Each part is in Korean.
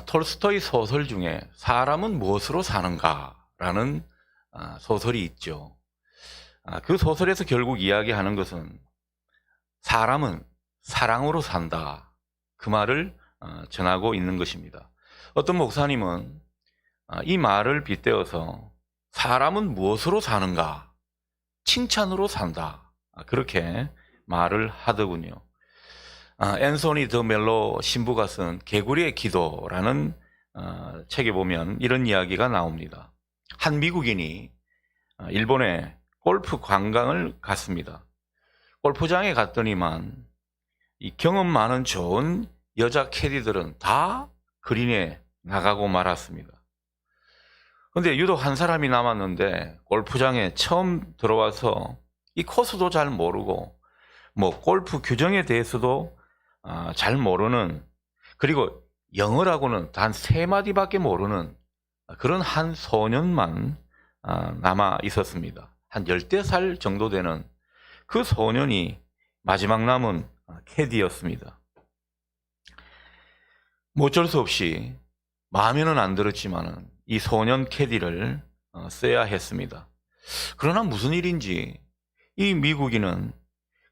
톨스토이 소설 중에 사람은 무엇으로 사는가라는 소설이 있죠. 그 소설에서 결국 이야기하는 것은 사람은 사랑으로 산다. 그 말을 전하고 있는 것입니다. 어떤 목사님은 이 말을 빗대어서 사람은 무엇으로 사는가? 칭찬으로 산다. 그렇게 말을 하더군요. 앤소니 더 멜로 신부가 쓴 개구리의 기도라는 책에 보면 이런 이야기가 나옵니다. 한 미국인이 일본에 골프 관광을 갔습니다. 골프장에 갔더니만 이 경험 많은 좋은 여자 캐디들은 다 그린에 나가고 말았습니다. 그런데 유독 한 사람이 남았는데 골프장에 처음 들어와서 이 코스도 잘 모르고 골프 규정에 대해서도 잘 모르는, 그리고 영어라고는 단 3마디밖에 모르는 그런 한 소년만 남아 있었습니다. 한 10살 정도 되는 그 소년이 마지막 남은 캐디였습니다. 어쩔 수 없이 마음에는 안 들었지만 이 소년 캐디를 써야 했습니다. 그러나 무슨 일인지 이 미국인은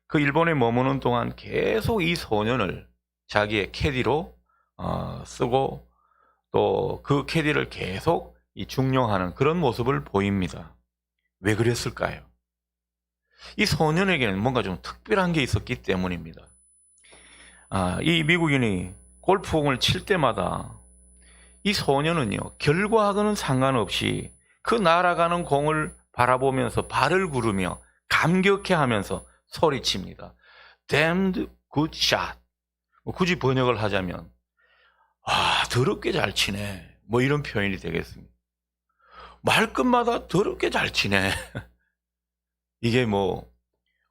그 일본에 머무는 동안 계속 이 소년을 자기의 캐디로 쓰고 또 그 캐디를 계속 중용하는 그런 모습을 보입니다. 왜 그랬을까요? 이 소년에게는 뭔가 좀 특별한 게 있었기 때문입니다. 이 미국인이 골프공을 칠 때마다 이 소년은요, 결과하고는 상관없이 그 날아가는 공을 바라보면서 발을 구르며 감격해하면서 소리칩니다. Damned good shot. 굳이 번역을 하자면 더럽게 잘 치네. 이런 표현이 되겠습니다. 말끝마다 더럽게 잘 치네. 이게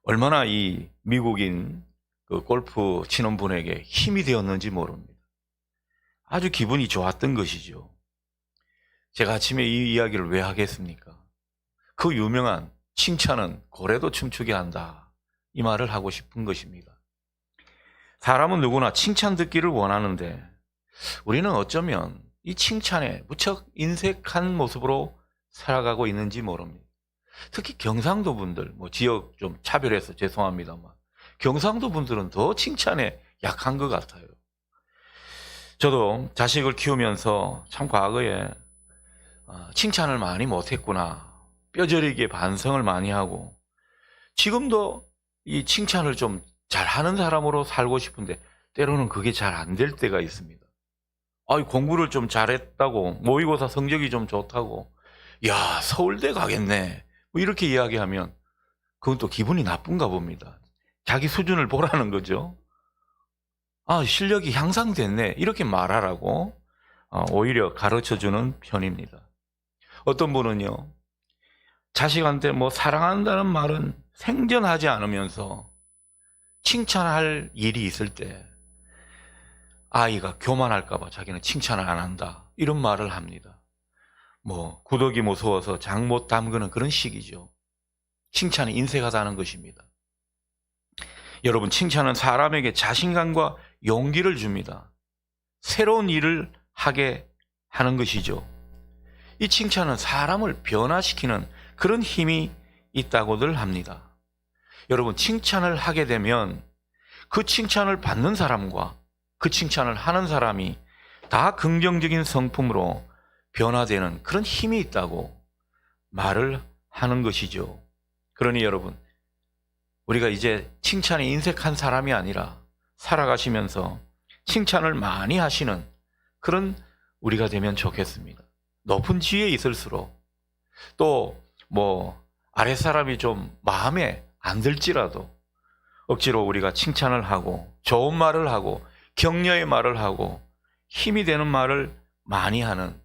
얼마나 이 미국인 그 골프 치는 분에게 힘이 되었는지 모릅니다. 아주 기분이 좋았던 것이죠. 제가 아침에 이 이야기를 왜 하겠습니까? 그 유명한 칭찬은 고래도 춤추게 한다. 이 말을 하고 싶은 것입니다. 사람은 누구나 칭찬 듣기를 원하는데 우리는 어쩌면 이 칭찬에 무척 인색한 모습으로 살아가고 있는지 모릅니다. 특히 경상도 분들, 지역 좀 차별해서 죄송합니다만 경상도 분들은 더 칭찬에 약한 것 같아요. 저도 자식을 키우면서 참 과거에 칭찬을 많이 못했구나, 뼈저리게 반성을 많이 하고 지금도 이 칭찬을 좀 잘하는 사람으로 살고 싶은데 때로는 그게 잘 안 될 때가 있습니다. 공부를 좀 잘했다고, 모의고사 성적이 좀 좋다고, 야, 서울대 가겠네, 이렇게 이야기하면 그건 또 기분이 나쁜가 봅니다. 자기 수준을 보라는 거죠. 실력이 향상됐네, 이렇게 말하라고 오히려 가르쳐주는 편입니다. 어떤 분은요, 자식한테 사랑한다는 말은 생전하지 않으면서 칭찬할 일이 있을 때 아이가 교만할까봐 자기는 칭찬을 안 한다, 이런 말을 합니다. 구더기 무서워서 장 못 담그는 그런 식이죠. 칭찬이 인색하다는 것입니다. 여러분, 칭찬은 사람에게 자신감과 용기를 줍니다. 새로운 일을 하게 하는 것이죠. 이 칭찬은 사람을 변화시키는 그런 힘이 있다고들 합니다. 여러분, 칭찬을 하게 되면 그 칭찬을 받는 사람과 그 칭찬을 하는 사람이 다 긍정적인 성품으로 변화되는 그런 힘이 있다고 말을 하는 것이죠. 그러니 여러분, 우리가 이제 칭찬에 인색한 사람이 아니라 살아가시면서 칭찬을 많이 하시는 그런 우리가 되면 좋겠습니다. 높은 지위에 있을수록 또 아랫사람이 좀 마음에 안 들지라도 억지로 우리가 칭찬을 하고 좋은 말을 하고 격려의 말을 하고 힘이 되는 말을 많이 하는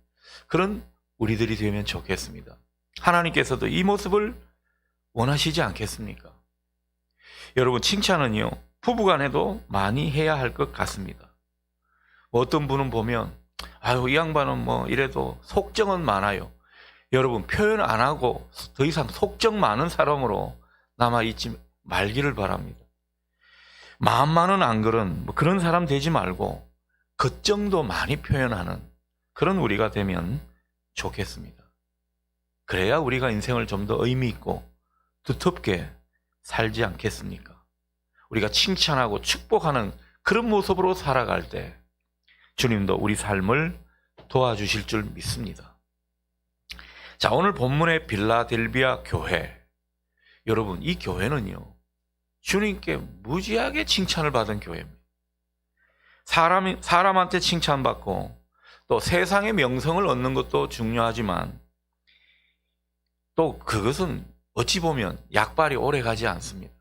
그런 우리들이 되면 좋겠습니다. 하나님께서도 이 모습을 원하시지 않겠습니까? 여러분, 칭찬은요, 부부간에도 많이 해야 할 것 같습니다. 어떤 분은 보면 이 양반은 이래도 속정은 많아요. 여러분, 표현 안 하고 더 이상 속정 많은 사람으로 남아있지 말기를 바랍니다. 마음만은 안 그런 그런 사람 되지 말고 걱정도 많이 표현하는 그런 우리가 되면 좋겠습니다. 그래야 우리가 인생을 좀 더 의미 있고 두텁게 살지 않겠습니까? 우리가 칭찬하고 축복하는 그런 모습으로 살아갈 때 주님도 우리 삶을 도와주실 줄 믿습니다. 자, 오늘 본문의 빌라델비아 교회, 여러분 이 교회는요 주님께 무지하게 칭찬을 받은 교회입니다. 사람한테 칭찬받고 또 세상의 명성을 얻는 것도 중요하지만 또 그것은 어찌 보면 약발이 오래 가지 않습니다.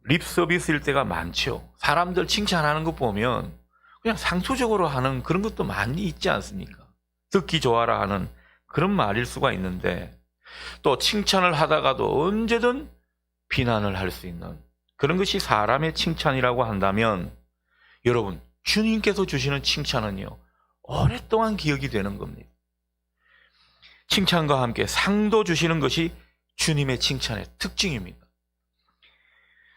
립 서비스일 때가 많죠. 사람들 칭찬하는 것 보면 그냥 상투적으로 하는 그런 것도 많이 있지 않습니까? 듣기 좋아라 하는 그런 말일 수가 있는데 또 칭찬을 하다가도 언제든 비난을 할 수 있는 그런 것이 사람의 칭찬이라고 한다면 여러분 주님께서 주시는 칭찬은요 오랫동안 기억이 되는 겁니다. 칭찬과 함께 상도 주시는 것이 주님의 칭찬의 특징입니다.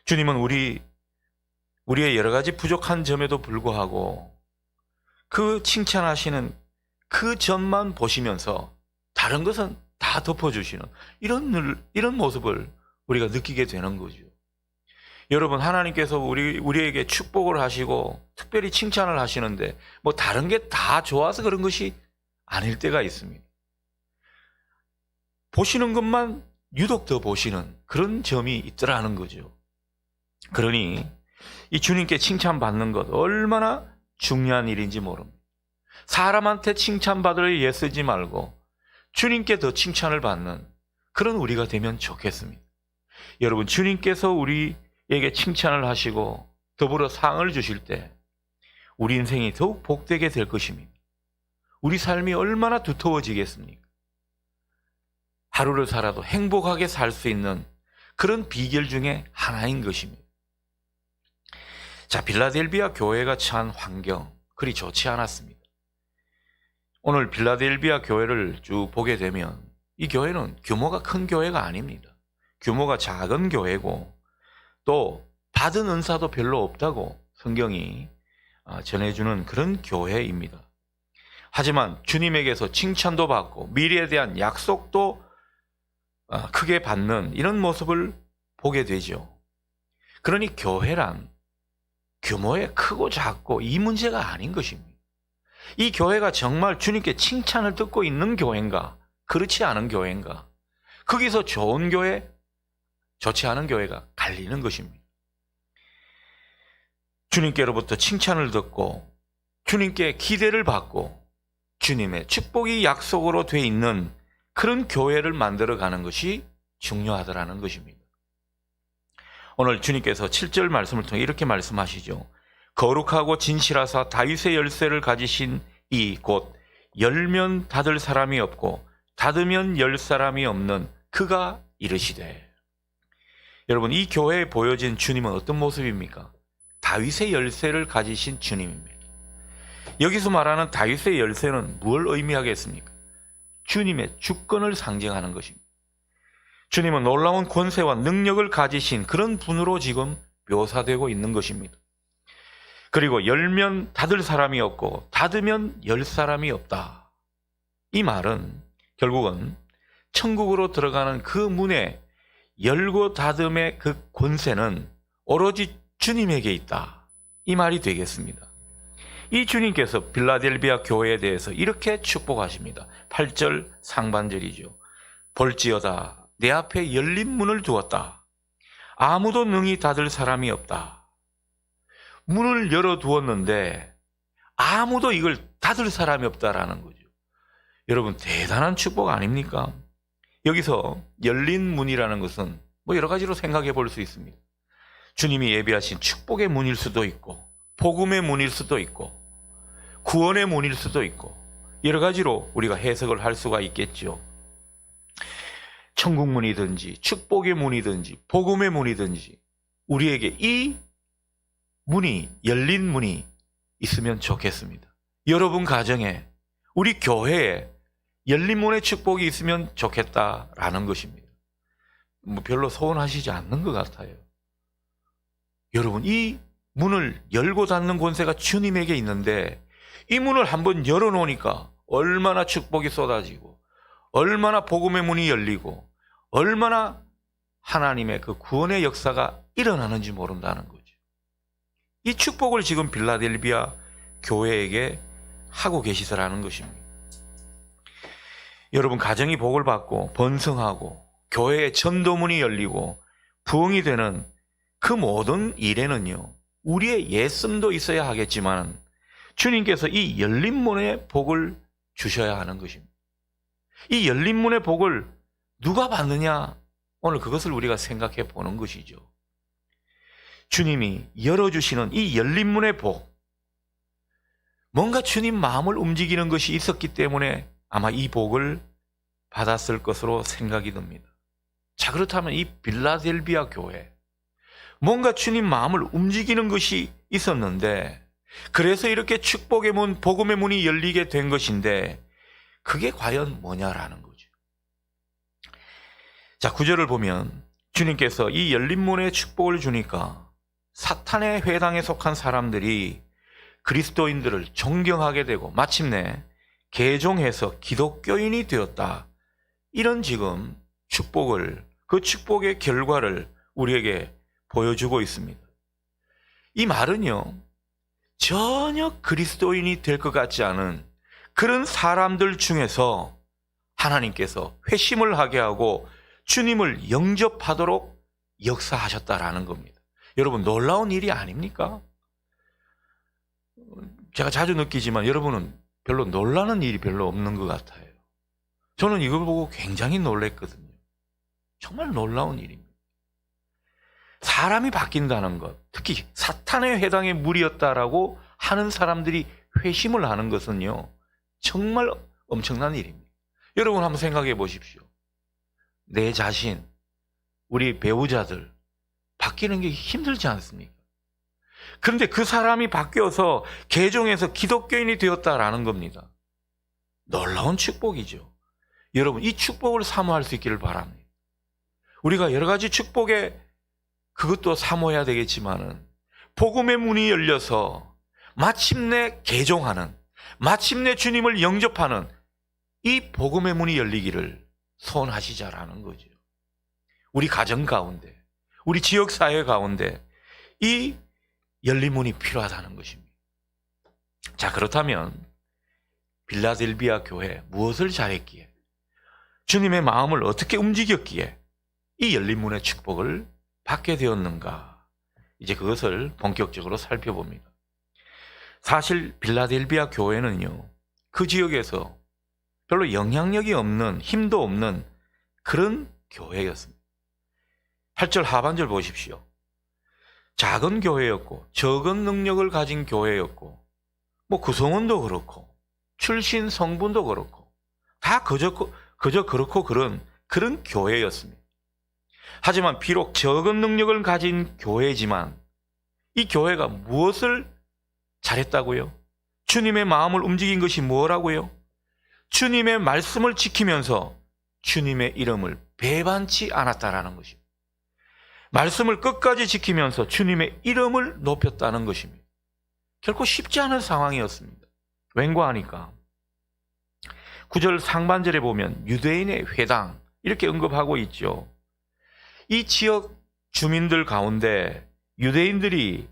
주님은 우리의 여러 가지 부족한 점에도 불구하고 그 칭찬하시는 그 점만 보시면서 다른 것은 다 덮어주시는 이런 모습을 우리가 느끼게 되는 거죠. 여러분 하나님께서 우리에게 축복을 하시고 특별히 칭찬을 하시는데 다른 게 다 좋아서 그런 것이 아닐 때가 있습니다. 보시는 것만 유독 더 보시는 그런 점이 있더라는 거죠. 그러니 이 주님께 칭찬받는 것 얼마나 중요한 일인지 모릅니다. 사람한테 칭찬받을 애쓰지 말고 주님께 더 칭찬을 받는 그런 우리가 되면 좋겠습니다. 여러분 주님께서 우리에게 칭찬을 하시고 더불어 상을 주실 때 우리 인생이 더욱 복되게 될 것입니다. 우리 삶이 얼마나 두터워지겠습니까? 하루를 살아도 행복하게 살 수 있는 그런 비결 중에 하나인 것입니다. 자, 빌라델비아 교회가 처한 환경 그리 좋지 않았습니다. 오늘 빌라델비아 교회를 쭉 보게 되면 이 교회는 규모가 큰 교회가 아닙니다. 규모가 작은 교회고 또 받은 은사도 별로 없다고 성경이 전해주는 그런 교회입니다. 하지만 주님에게서 칭찬도 받고 미래에 대한 약속도 크게 받는 이런 모습을 보게 되죠. 그러니 교회란 규모에 크고 작고 이 문제가 아닌 것입니다. 이 교회가 정말 주님께 칭찬을 듣고 있는 교회인가 그렇지 않은 교회인가 거기서 좋은 교회 좋지 않은 교회가 갈리는 것입니다. 주님께로부터 칭찬을 듣고 주님께 기대를 받고 주님의 축복이 약속으로 돼 있는 그런 교회를 만들어가는 것이 중요하다라는 것입니다. 오늘 주님께서 7절 말씀을 통해 이렇게 말씀하시죠. 거룩하고 진실하사 다윗의 열쇠를 가지신 이 곧 열면 닫을 사람이 없고 닫으면 열 사람이 없는 그가 이르시되. 여러분 이 교회에 보여진 주님은 어떤 모습입니까? 다윗의 열쇠를 가지신 주님입니다. 여기서 말하는 다윗의 열쇠는 무엇을 의미하겠습니까? 주님의 주권을 상징하는 것입니다. 주님은 놀라운 권세와 능력을 가지신 그런 분으로 지금 묘사되고 있는 것입니다. 그리고 열면 닫을 사람이 없고 닫으면 열 사람이 없다. 이 말은 결국은 천국으로 들어가는 그 문에 열고 닫음의 그 권세는 오로지 주님에게 있다. 이 말이 되겠습니다. 이 주님께서 빌라델비아 교회에 대해서 이렇게 축복하십니다. 8절 상반절이죠. 볼지어다 내 앞에 열린 문을 두었다. 아무도 능히 닫을 사람이 없다. 문을 열어두었는데 아무도 이걸 닫을 사람이 없다라는 거죠. 여러분 대단한 축복 아닙니까? 여기서 열린 문이라는 것은 여러 가지로 생각해 볼 수 있습니다. 주님이 예비하신 축복의 문일 수도 있고 복음의 문일 수도 있고 구원의 문일 수도 있고 여러 가지로 우리가 해석을 할 수가 있겠죠. 천국 문이든지 축복의 문이든지 복음의 문이든지 우리에게 이 문이 열린 문이 있으면 좋겠습니다. 여러분 가정에 우리 교회에 열린 문의 축복이 있으면 좋겠다라는 것입니다. 별로 소원하시지 않는 것 같아요. 여러분 이 문을 열고 닫는 권세가 주님에게 있는데 이 문을 한번 열어놓으니까 얼마나 축복이 쏟아지고 얼마나 복음의 문이 열리고 얼마나 하나님의 그 구원의 역사가 일어나는지 모른다는 거죠. 이 축복을 지금 빌라델비아 교회에게 하고 계시더라는 것입니다. 여러분, 가정이 복을 받고 번성하고 교회의 전도문이 열리고 부흥이 되는 그 모든 일에는요, 우리의 예씀도 있어야 하겠지만 주님께서 이 열린 문의 복을 주셔야 하는 것입니다. 이 열린 문의 복을 누가 받느냐? 오늘 그것을 우리가 생각해 보는 것이죠. 주님이 열어주시는 이 열린 문의 복, 뭔가 주님 마음을 움직이는 것이 있었기 때문에 아마 이 복을 받았을 것으로 생각이 듭니다. 자, 그렇다면 이 빌라델비아 교회, 뭔가 주님 마음을 움직이는 것이 있었는데 그래서 이렇게 축복의 문, 복음의 문이 열리게 된 것인데 그게 과연 뭐냐라는 거죠. 자, 9절을 보면 주님께서 이 열린 문에 축복을 주니까 사탄의 회당에 속한 사람들이 그리스도인들을 존경하게 되고 마침내 개종해서 기독교인이 되었다. 이런 지금 축복을, 그 축복의 결과를 우리에게 보여주고 있습니다. 이 말은요, 전혀 그리스도인이 될 것 같지 않은 그런 사람들 중에서 하나님께서 회심을 하게 하고 주님을 영접하도록 역사하셨다라는 겁니다. 여러분, 놀라운 일이 아닙니까? 제가 자주 느끼지만 여러분은 별로 놀라는 일이 별로 없는 것 같아요. 저는 이걸 보고 굉장히 놀랐거든요. 정말 놀라운 일입니다. 사람이 바뀐다는 것, 특히 사탄의 회당의 무리였다라고 하는 사람들이 회심을 하는 것은요, 정말 엄청난 일입니다. 여러분 한번 생각해 보십시오. 내 자신, 우리 배우자들 바뀌는 게 힘들지 않습니까? 그런데 그 사람이 바뀌어서 개종해서 기독교인이 되었다라는 겁니다. 놀라운 축복이죠. 여러분, 이 축복을 사모할 수 있기를 바랍니다. 우리가 여러 가지 축복에 그것도 사모해야 되겠지만은 복음의 문이 열려서 마침내 개종하는, 마침내 주님을 영접하는 이 복음의 문이 열리기를 소원하시자라는 거죠. 우리 가정 가운데, 우리 지역 사회 가운데 이 열린 문이 필요하다는 것입니다. 자, 그렇다면 빌라델비아 교회 무엇을 잘했기에, 주님의 마음을 어떻게 움직였기에 이 열린 문의 축복을 받게 되었는가? 이제 그것을 본격적으로 살펴봅니다. 사실 빌라델비아 교회는요, 그 지역에서 별로 영향력이 없는, 힘도 없는 그런 교회였습니다. 8절 하반절 보십시오. 작은 교회였고 적은 능력을 가진 교회였고 뭐 구성원도 그렇고 출신 성분도 그렇고 다 그저 그렇고 그런 교회였습니다. 하지만 비록 적은 능력을 가진 교회지만 이 교회가 무엇을 잘했다고요? 주님의 마음을 움직인 것이 뭐라고요? 주님의 말씀을 지키면서 주님의 이름을 배반치 않았다라는 것입니다. 말씀을 끝까지 지키면서 주님의 이름을 높였다는 것입니다. 결코 쉽지 않은 상황이었습니다. 왠가 하니까 9절 상반절에 보면 유대인의 회당 이렇게 언급하고 있죠. 이 지역 주민들 가운데 유대인들이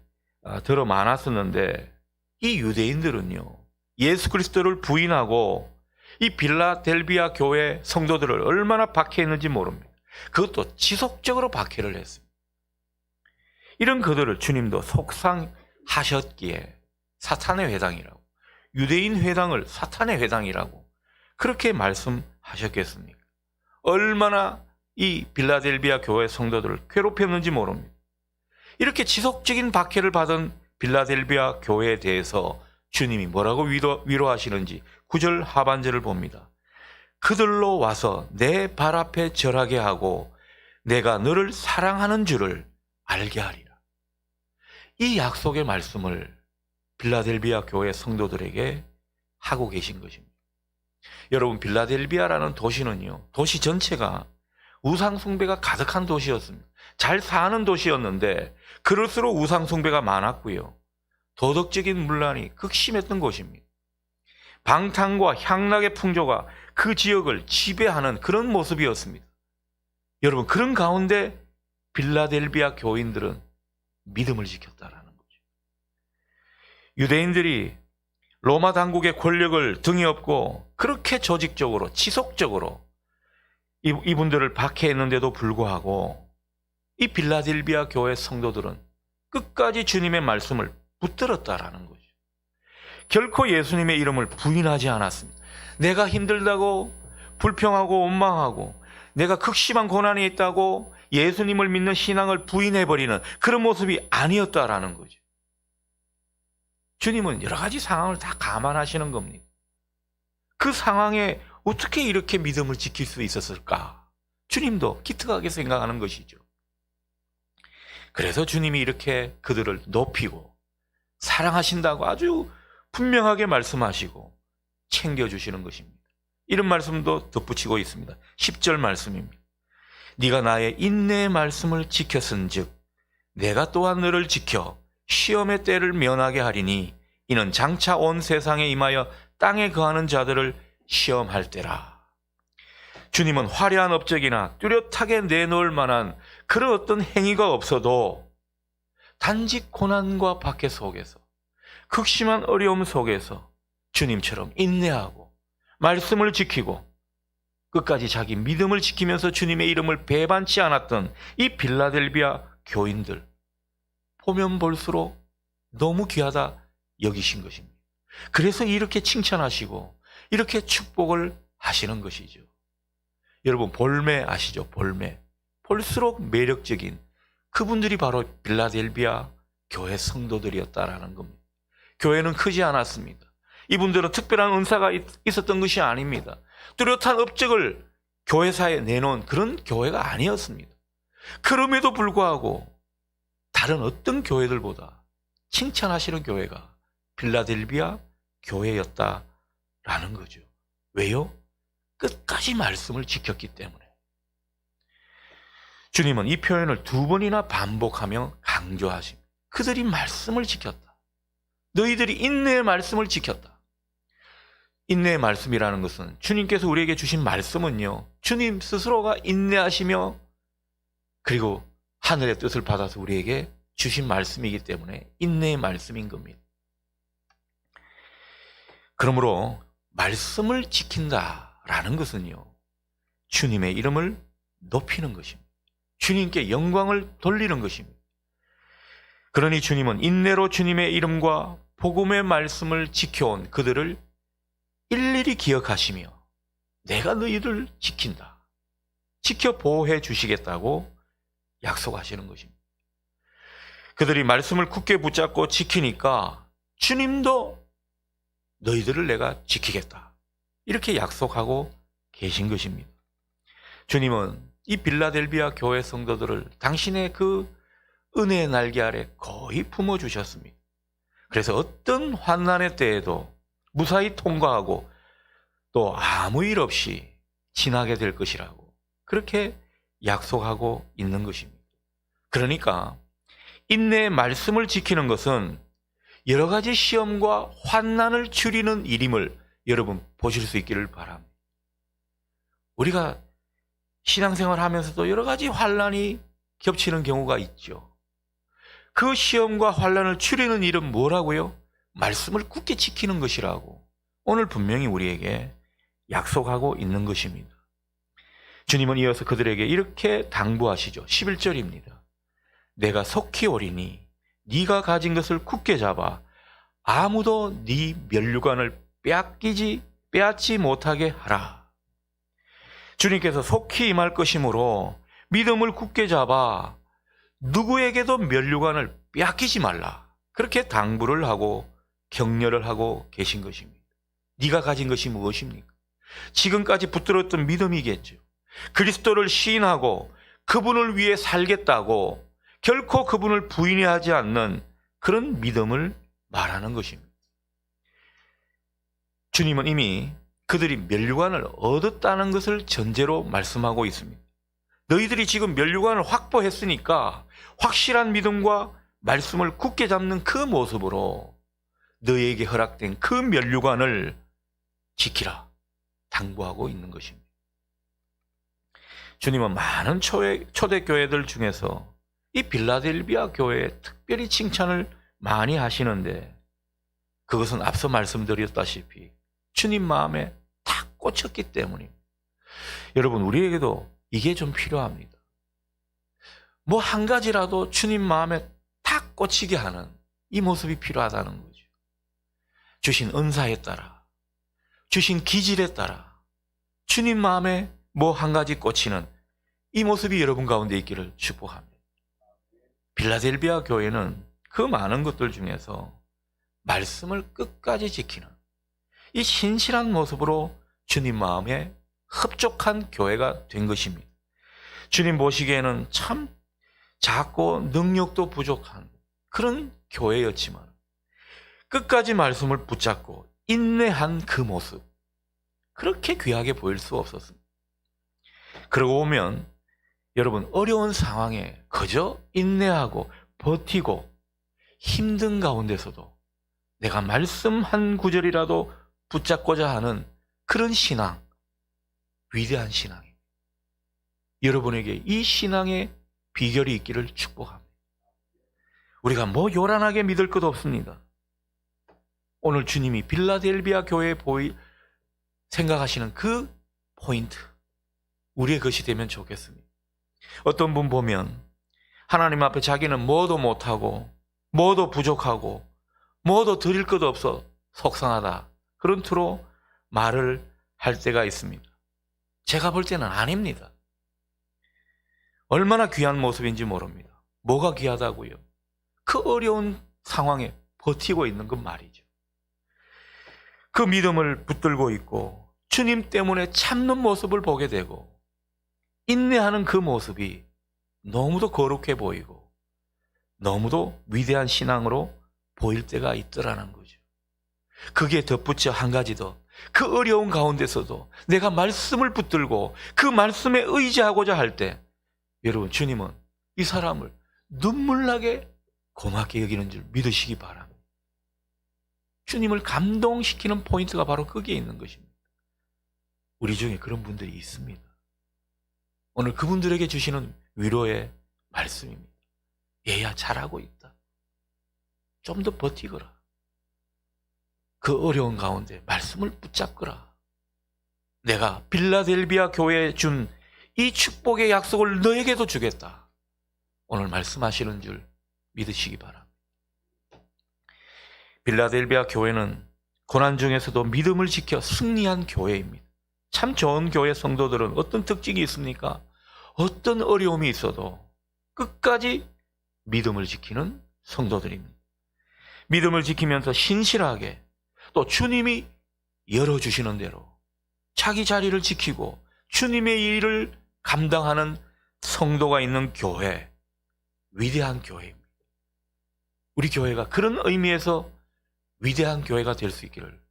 들어 많았었는데 이 유대인들은요, 예수 그리스도를 부인하고 이 빌라델비아 교회 성도들을 얼마나 박해했는지 모릅니다. 그것도 지속적으로 박해를 했습니다. 이런 그들을 주님도 속상하셨기에 사탄의 회당이라고, 유대인 회당을 사탄의 회당이라고 그렇게 말씀하셨겠습니까? 얼마나 이 빌라델비아 교회 성도들을 괴롭혔는지 모릅니다. 이렇게 지속적인 박해를 받은 빌라델비아 교회에 대해서 주님이 뭐라고 위로하시는지 9절 하반절을 봅니다. 그들로 와서 내 발 앞에 절하게 하고 내가 너를 사랑하는 줄을 알게 하리라. 이 약속의 말씀을 빌라델비아 교회 성도들에게 하고 계신 것입니다. 여러분, 빌라델비아라는 도시는요, 도시 전체가 우상 숭배가 가득한 도시였습니다. 잘 사는 도시였는데 그럴수록 우상숭배가 많았고요. 도덕적인 문란이 극심했던 곳입니다. 방탕과 향락의 풍조가 그 지역을 지배하는 그런 모습이었습니다. 여러분, 그런 가운데 빌라델비아 교인들은 믿음을 지켰다라는 거죠. 유대인들이 로마 당국의 권력을 등에 업고 그렇게 조직적으로 지속적으로 이분들을 박해했는데도 불구하고 이 빌라델비아 교회 성도들은 끝까지 주님의 말씀을 붙들었다라는 거죠. 결코 예수님의 이름을 부인하지 않았습니다. 내가 힘들다고 불평하고 원망하고 내가 극심한 고난이 있다고 예수님을 믿는 신앙을 부인해버리는 그런 모습이 아니었다라는 거죠. 주님은 여러 가지 상황을 다 감안하시는 겁니다. 그 상황에 어떻게 이렇게 믿음을 지킬 수 있었을까? 주님도 기특하게 생각하는 것이죠. 그래서 주님이 이렇게 그들을 높이고 사랑하신다고 아주 분명하게 말씀하시고 챙겨주시는 것입니다. 이런 말씀도 덧붙이고 있습니다. 10절 말씀입니다. 네가 나의 인내의 말씀을 지켰은즉 내가 또한 너를 지켜 시험의 때를 면하게 하리니 이는 장차 온 세상에 임하여 땅에 거하는 자들을 시험할 때라. 주님은 화려한 업적이나 뚜렷하게 내놓을 만한 그런 어떤 행위가 없어도 단지 고난과 박해 속에서 극심한 어려움 속에서 주님처럼 인내하고 말씀을 지키고 끝까지 자기 믿음을 지키면서 주님의 이름을 배반치 않았던 이 빌라델비아 교인들, 보면 볼수록 너무 귀하다 여기신 것입니다. 그래서 이렇게 칭찬하시고 이렇게 축복을 하시는 것이죠. 여러분, 볼매 아시죠? 볼매. 볼수록 매력적인 그분들이 바로 빌라델비아 교회 성도들이었다라는 겁니다. 교회는 크지 않았습니다. 이분들은 특별한 은사가 있었던 것이 아닙니다. 뚜렷한 업적을 교회사에 내놓은 그런 교회가 아니었습니다. 그럼에도 불구하고 다른 어떤 교회들보다 칭찬하시는 교회가 빌라델비아 교회였다라는 거죠. 왜요? 끝까지 말씀을 지켰기 때문에. 주님은 이 표현을 2번이나 반복하며 강조하십니다. 그들이 말씀을 지켰다. 너희들이 인내의 말씀을 지켰다. 인내의 말씀이라는 것은 주님께서 우리에게 주신 말씀은요, 주님 스스로가 인내하시며 그리고 하늘의 뜻을 받아서 우리에게 주신 말씀이기 때문에 인내의 말씀인 겁니다. 그러므로 말씀을 지킨다라는 것은요, 주님의 이름을 높이는 것입니다. 주님께 영광을 돌리는 것입니다. 그러니 주님은 인내로 주님의 이름과 복음의 말씀을 지켜온 그들을 일일이 기억하시며 내가 너희를 지킨다, 지켜 보호해 주시겠다고 약속하시는 것입니다. 그들이 말씀을 굳게 붙잡고 지키니까 주님도 너희들을 내가 지키겠다, 이렇게 약속하고 계신 것입니다. 주님은 이 빌라델비아 교회 성도들을 당신의 그 은혜의 날개 아래 거의 품어주셨습니다. 그래서 어떤 환난의 때에도 무사히 통과하고 또 아무 일 없이 지나게 될 것이라고 그렇게 약속하고 있는 것입니다. 그러니까 인내의 말씀을 지키는 것은 여러 가지 시험과 환난을 줄이는 일임을 여러분 보실 수 있기를 바랍니다. 우리가 신앙생활 하면서도 여러 가지 환난이 겹치는 경우가 있죠. 그 시험과 환난을 줄이는 일은 뭐라고요? 말씀을 굳게 지키는 것이라고 오늘 분명히 우리에게 약속하고 있는 것입니다. 주님은 이어서 그들에게 이렇게 당부하시죠. 11절입니다. 내가 속히 오리니 네가 가진 것을 굳게 잡아 아무도 네 면류관을 빼앗지 못하게 하라. 주님께서 속히 임할 것이므로 믿음을 굳게 잡아 누구에게도 면류관을 빼앗기지 말라, 그렇게 당부를 하고 격려를 하고 계신 것입니다. 네가 가진 것이 무엇입니까? 지금까지 붙들었던 믿음이겠죠. 그리스도를 시인하고 그분을 위해 살겠다고 결코 그분을 부인하지 않는 그런 믿음을 말하는 것입니다. 주님은 이미 그들이 면류관을 얻었다는 것을 전제로 말씀하고 있습니다. 너희들이 지금 면류관을 확보했으니까 확실한 믿음과 말씀을 굳게 잡는 그 모습으로 너희에게 허락된 그 면류관을 지키라 당부하고 있는 것입니다. 주님은 많은 초대교회들 중에서 이 빌라델비아 교회에 특별히 칭찬을 많이 하시는데 그것은 앞서 말씀드렸다시피 주님 마음에 탁 꽂혔기 때문입니다. 여러분, 우리에게도 이게 좀 필요합니다. 뭐 한 가지라도 주님 마음에 탁 꽂히게 하는 이 모습이 필요하다는 거죠. 주신 은사에 따라, 주신 기질에 따라 주님 마음에 뭐 한 가지 꽂히는 이 모습이 여러분 가운데 있기를 축복합니다. 빌라델비아 교회는 그 많은 것들 중에서 말씀을 끝까지 지키는 이 신실한 모습으로 주님 마음에 흡족한 교회가 된 것입니다. 주님 보시기에는 참 작고 능력도 부족한 그런 교회였지만 끝까지 말씀을 붙잡고 인내한 그 모습, 그렇게 귀하게 보일 수 없었습니다. 그러고 보면 여러분, 어려운 상황에 그저 인내하고 버티고 힘든 가운데서도 내가 말씀 한 구절이라도 붙잡고자 하는 그런 신앙, 위대한 신앙입니다. 여러분에게 이 신앙의 비결이 있기를 축복합니다. 우리가 뭐 요란하게 믿을 것 없습니다. 오늘 주님이 빌라델비아 교회에 생각하시는 그 포인트, 우리의 것이 되면 좋겠습니다. 어떤 분 보면 하나님 앞에 자기는 뭐도 못하고 뭐도 부족하고 뭐도 드릴 것 없어 속상하다, 그런 투로 말을 할 때가 있습니다. 제가 볼 때는 아닙니다. 얼마나 귀한 모습인지 모릅니다. 뭐가 귀하다고요? 그 어려운 상황에 버티고 있는 건 말이죠. 그 믿음을 붙들고 있고 주님 때문에 참는 모습을 보게 되고 인내하는 그 모습이 너무도 거룩해 보이고 너무도 위대한 신앙으로 보일 때가 있더라는 거죠. 그게 덧붙여 한 가지 더, 그 어려운 가운데서도 내가 말씀을 붙들고 그 말씀에 의지하고자 할 때 여러분, 주님은 이 사람을 눈물나게 고맙게 여기는 줄 믿으시기 바랍니다. 주님을 감동시키는 포인트가 바로 거기에 있는 것입니다. 우리 중에 그런 분들이 있습니다. 오늘 그분들에게 주시는 위로의 말씀입니다. 얘야, 잘하고 있다. 좀 더 버티거라. 그 어려운 가운데 말씀을 붙잡거라. 내가 빌라델비아 교회에 준 이 축복의 약속을 너에게도 주겠다. 오늘 말씀하시는 줄 믿으시기 바랍니다. 빌라델비아 교회는 고난 중에서도 믿음을 지켜 승리한 교회입니다. 참 좋은 교회 성도들은 어떤 특징이 있습니까? 어떤 어려움이 있어도 끝까지 믿음을 지키는 성도들입니다. 믿음을 지키면서 신실하게 또 주님이 열어주시는 대로 자기 자리를 지키고 주님의 일을 감당하는 성도가 있는 교회, 위대한 교회입니다. 우리 교회가 그런 의미에서 위대한 교회가 될 수 있기를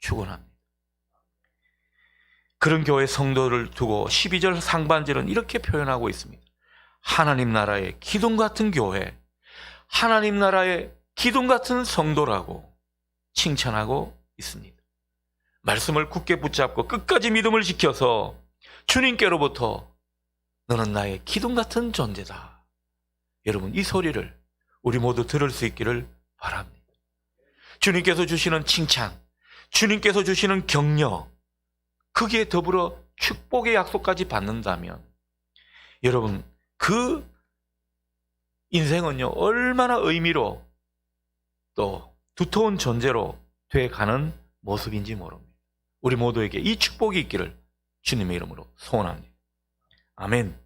축원합니다. 그런 교회 성도를 두고 12절 상반절은 이렇게 표현하고 있습니다. 하나님 나라의 기둥 같은 교회, 하나님 나라의 기둥 같은 성도라고 칭찬하고 있습니다. 말씀을 굳게 붙잡고 끝까지 믿음을 지켜서 주님께로부터 너는 나의 기둥 같은 존재다. 여러분, 이 소리를 우리 모두 들을 수 있기를 바랍니다. 주님께서 주시는 칭찬, 주님께서 주시는 격려, 거기에 더불어 축복의 약속까지 받는다면 여러분, 그 인생은요, 얼마나 의미로 또 두터운 존재로 돼가는 모습인지 모릅니다. 우리 모두에게 이 축복이 있기를 주님의 이름으로 소원합니다. 아멘.